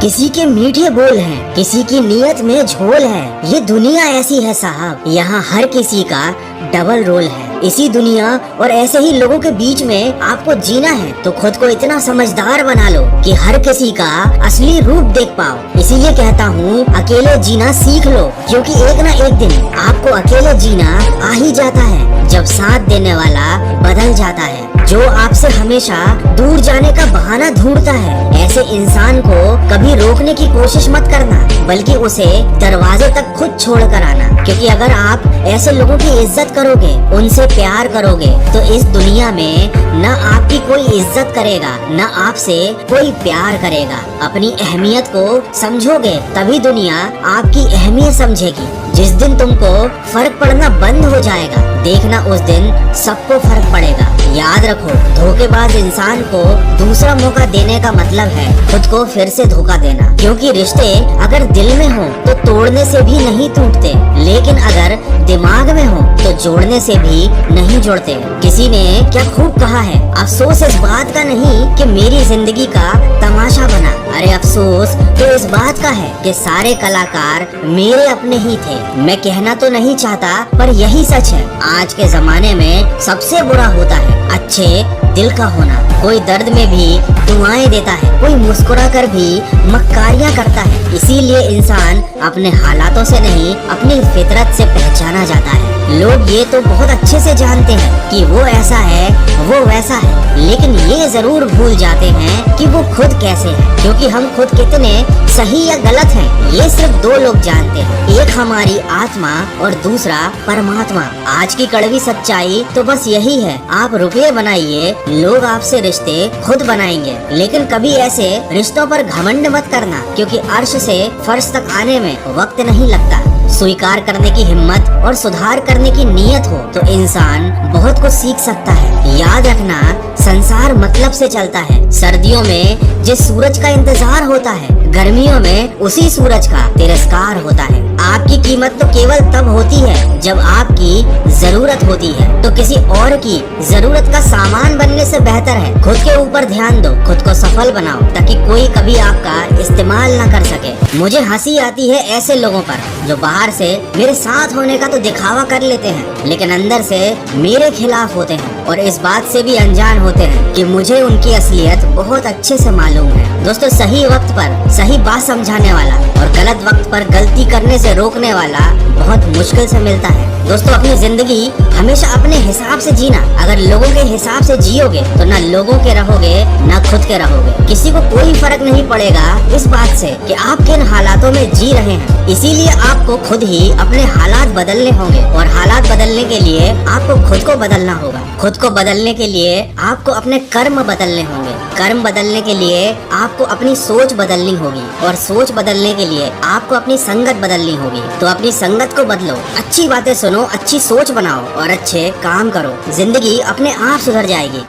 किसी के मीठे बोल हैं, किसी की नीयत में झोल है। ये दुनिया ऐसी है साहब, यहाँ हर किसी का डबल रोल है। इसी दुनिया और ऐसे ही लोगों के बीच में आपको जीना है तो खुद को इतना समझदार बना लो कि हर किसी का असली रूप देख पाओ। इसीलिए कहता हूँ अकेले जीना सीख लो, क्योंकि एक ना एक दिन आपको अकेले जीना आ ही जाता है, जब साथ देने वाला बदल जाता है। जो आपसे हमेशा दूर जाने का बहाना ढूंढता है, ऐसे इंसान को कभी रोकने की कोशिश मत करना, बल्कि उसे दरवाजे तक खुद छोड़ कर आना। क्योंकि अगर आप ऐसे लोगों की इज्जत करोगे, उनसे प्यार करोगे, तो इस दुनिया में न आपकी कोई इज्जत करेगा, न आपसे कोई प्यार करेगा। अपनी अहमियत को समझोगे तभी दुनिया आपकी अहमियत समझेगी। जिस दिन तुमको फर्क पड़ना बंद हो जाएगा, देखना उस दिन सबको फर्क पड़ेगा। याद रखो, धोखेबाज इंसान को दूसरा मौका देने का मतलब है खुद को फिर से धोखा देना। क्योंकि रिश्ते अगर दिल में हो तो तोड़ने से भी नहीं टूटते, लेकिन अगर दिमाग में हो तो जोड़ने से भी नहीं जुड़ते। किसी ने क्या खूब कहा है, अफसोस इस बात का नहीं कि मेरी जिंदगी का तमाशा बना, अरे अफसोस तो इस बात का है कि सारे कलाकार मेरे अपने ही थे। मैं कहना तो नहीं चाहता, पर यही सच है। आज के जमाने में सबसे बुरा होता है अच्छे दिल का होना। कोई दर्द में भी दुआएं देता है, कोई मुस्कुरा कर भी मक्कारियां करता है। इसीलिए इंसान अपने हालातों से नहीं, अपनी फितरत से पहचाना जाता है। लोग ये तो बहुत अच्छे से जानते हैं कि वो ऐसा है, वो वैसा है, लेकिन ये जरूर भूल जाते हैं कि वो खुद कैसे है। क्योंकि हम खुद कितने सही या गलत हैं, ये सिर्फ दो लोग जानते हैं, एक हमारी आत्मा और दूसरा परमात्मा। आज की कड़वी सच्चाई तो बस यही है, आप रुपये बनाइए, लोग आपसे रिश्ते खुद बनाएंगे। लेकिन कभी ऐसे रिश्तों पर घमंड मत करना, क्योंकि अर्श से फर्श तक आने में वक्त नहीं लगता। स्वीकार करने की हिम्मत और सुधार करने की नीयत हो तो इंसान बहुत कुछ सीख सकता है। याद रखना, संसार मतलब से चलता है। सर्दियों में जिस सूरज का इंतजार होता है, गर्मियों में उसी सूरज का तिरस्कार होता है। आपकी कीमत तो केवल तब होती है जब आपकी जरूरत होती है। तो किसी और की जरूरत का सामान बनने से बेहतर है खुद के ऊपर ध्यान दो, खुद को सफल बनाओ, ताकि कोई कभी आपका इस्तेमाल ना कर सके। मुझे हंसी आती है ऐसे लोगों पर जो बाहर से मेरे साथ होने का तो दिखावा कर लेते हैं, लेकिन अंदर से मेरे खिलाफ होते हैं और इस बात से भी अनजान होते हैं कि मुझे उनकी असलियत बहुत अच्छे से मालूम है। दोस्तों, सही वक्त पर सही बात समझाने वाला और गलत वक्त पर गलती करने से रोकने वाला बहुत मुश्किल से मिलता है। दोस्तों, अपनी जिंदगी हमेशा अपने हिसाब से जीना। अगर लोगों के हिसाब से जियोगे तो न लोगों के रहोगे न खुद के रहोगे। किसी को कोई फर्क नहीं पड़ेगा इस बात से कि आप किन हालातों में जी रहे हैं। इसीलिए आपको खुद ही अपने हालात बदलने होंगे और हालात बदलने के लिए आपको खुद को बदलना होगा। खुद को बदलने के लिए आपको अपने कर्म बदलने होंगे। कर्म बदलने के लिए आपको अपनी सोच बदलनी होगी और सोच बदलने के लिए आपको अपनी संगत बदलनी होगी। तो अपनी संगत को बदलो, अच्छी बातें सुनो, अच्छी सोच बनाओ और अच्छे काम करो। जिंदगी अपने आप सुधर जाएगी।